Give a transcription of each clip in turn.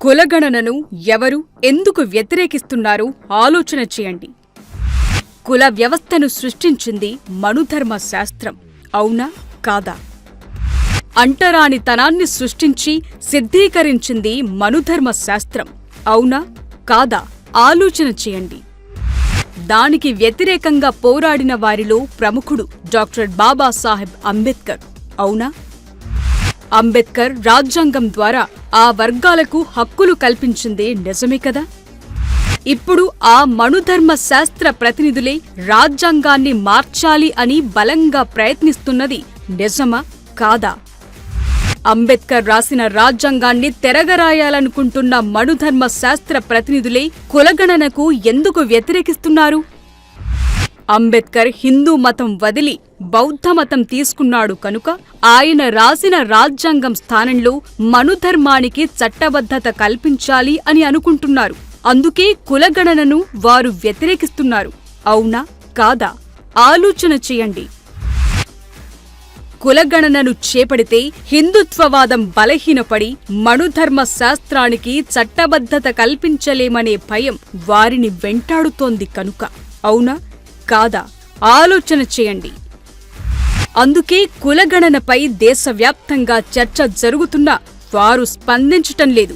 కులగణనను ఎవరు ఎందుకు వ్యతిరేకిస్తున్నారో ఆలోచన చేయండి. కుల వ్యవస్థను సృష్టించింది మనుధర్మ శాస్త్రం. అవునా కాదా? అంటరానితనాన్ని సృష్టించి సిద్ధీకరించింది మనుధర్మ శాస్త్రం. అవునా కాదా? ఆలోచన చేయండి. దానికి వ్యతిరేకంగా పోరాడిన వారిలో ప్రముఖుడు డాక్టర్ బాబాసాహెబ్ అంబేద్కర్. అవునా? అంబేద్కర్ రాజ్యాంగం ద్వారా ఆ వర్గాలకు హక్కులు కల్పించిందే నిజమే కదా? ఇప్పుడు ఆ మనుధర్మ శాస్త్ర ప్రతినిధులే రాజ్యాంగాన్ని మార్చాలి అని బలంగా ప్రయత్నిస్తున్నది నిజమా కాదా? అంబేద్కర్ రాసిన రాజ్యాంగాన్ని తెరగరాయాలనుకుంటున్న మనుధర్మ శాస్త్ర ప్రతినిధులే కులగణనకు ఎందుకు వ్యతిరేకిస్తున్నారు? అంబేద్కర్ హిందూ మతం వదిలి బౌద్ధ మతం తీసుకున్నాడు కనుక ఆయన రాసిన రాజ్యాంగం స్థానంలో మనుధర్మానికి చట్టబద్ధత కల్పించాలి అని అనుకుంటున్నారు. అందుకే కులగణనను వారు వ్యతిరేకిస్తున్నారు. అవునా కాదా? ఆలోచన చేయండి. కులగణనను చేపడితే హిందుత్వవాదం బలహీనపడి మనుధర్మ శాస్త్రానికి చట్టబద్ధత కల్పించలేమనే భయం వారిని వెంటాడుతోంది కనుక. అవునా కాదా? ఆలోచన చేయండి. అందుకే కులగణనపై దేశవ్యాప్తంగా చర్చ జరుగుతున్నా వారు స్పందించటం లేదు.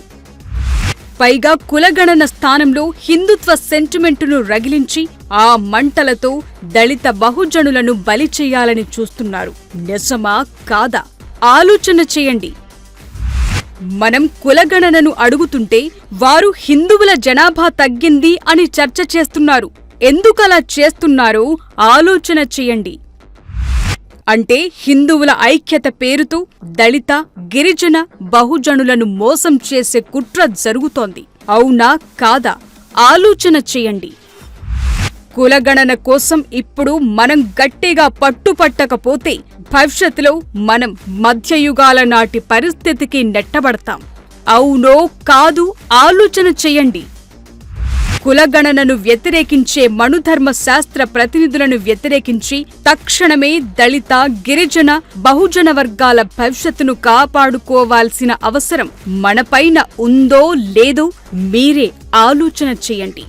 పైగా కులగణన స్థానంలో హిందుత్వ సెంటిమెంటును రగిలించి ఆ మంటలతో దళిత బహుజనులను బలి చేయాలని చూస్తున్నారు. నిజమా కాదా? ఆలోచన చేయండి. మనం కులగణనను అడుగుతుంటే వారు హిందువుల జనాభా తగ్గింది అని చర్చ చేస్తున్నారు. ఎందుకలా చేస్తున్నారో ఆలోచన చేయండి. అంటే హిందువుల ఐక్యత పేరుతో దళిత, గిరిజన, బహుజనులను మోసం చేసే కుట్ర జరుగుతోంది. అవునా కాదా? ఆలోచన చేయండి. కులగణన కోసం ఇప్పుడు మనం గట్టిగా పట్టుపట్టకపోతే భవిష్యత్తులో మనం మధ్యయుగాల నాటి పరిస్థితికి నెట్టబడతాం. అవునో కాదు? ఆలోచన చేయండి. కులగణనను వ్యతిరేకించే మనుధర్మ శాస్త్ర ప్రతినిధులను వ్యతిరేకించి తక్షణమే దళిత, గిరిజన, బహుజన వర్గాల భవిష్యత్తును కాపాడుకోవాల్సిన అవసరం మనపైన ఉందో లేదో మీరే ఆలోచన చేయండి.